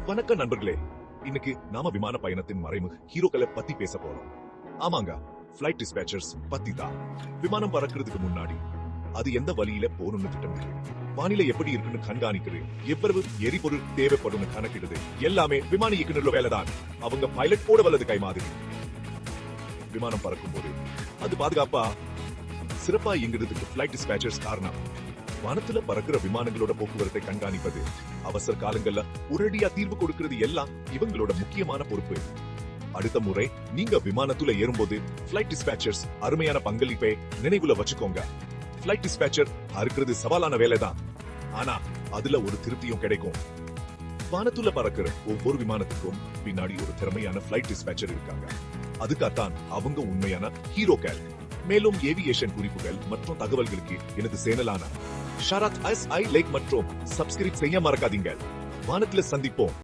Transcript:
வணக்கம் நண்பர்களே. இன்னைக்கு நாம விமான பயணத்தின் மறைமுக ஹீரோக்களை பத்தி பேச போறோம். ஆமாங்க, ஃபிளைட் டிஸ்பேச்சர்ஸ் பத்தி தான். விமானம் பறக்கிறதுக்கு முன்னாடி அது எந்த வழியில போகணும்னு திட்டமிடுது, வானிலை எப்படி இருக்குன்னு கண்காணிக்குது, எவ்வளவு எரிபொருள் தேவைப்படும் கணக்கிடுது, எல்லாமே விமான இயக்குநர்களோட வேலைதான். அவங்க பைலட் போட வல்லது கை மாதிரி. விமானம் பறக்கும் போது அது பாதுகாப்பா சிறப்பா இயங்குறதுக்கு ஃபிளைட் டிஸ்பேச்சர்ஸ் காரணம். வானத்துல பறக்கிற விமானங்களோட போக்குவரத்தை கண்காணிப்பது, அவசர காலங்கள்ல உடனடியா தீர்வு கொடுக்கிறது எல்லாம் இவங்களோட முக்கியமான பொறுப்பு. அடுத்த முறை நீங்க விமானத்துல ஏறும்போது ஃபிளைட் டிஸ்பேச்சர்ஸ் அருமையான பங்களிப்பை நினைவுல வச்சுக்கோங்க. ஃபிளைட் டிஸ்பேச்சர் அறுக்கிறது சவாலான வேலைதான், ஆனா அதுல ஒரு திருப்தியும் கிடைக்கும். வானத்துல பறக்கிற ஒவ்வொரு விமானத்துக்கும் பின்னாடி ஒரு திறமையான ஃபிளைட் டிஸ்பேச்சர் இருக்காங்க. அதுக்காகத்தான் அவங்க உண்மையான ஹீரோக்கள். மேலும் ஏவியேஷன் குறிப்புகள் மற்றும் தகவல்களுக்கு எனது சேனலான ஷாரத் SI லைக் மற்றும் சப்ஸ்கிரைப் செய்ய மறக்காதீங்க. வானத்துல சந்திப்போம்.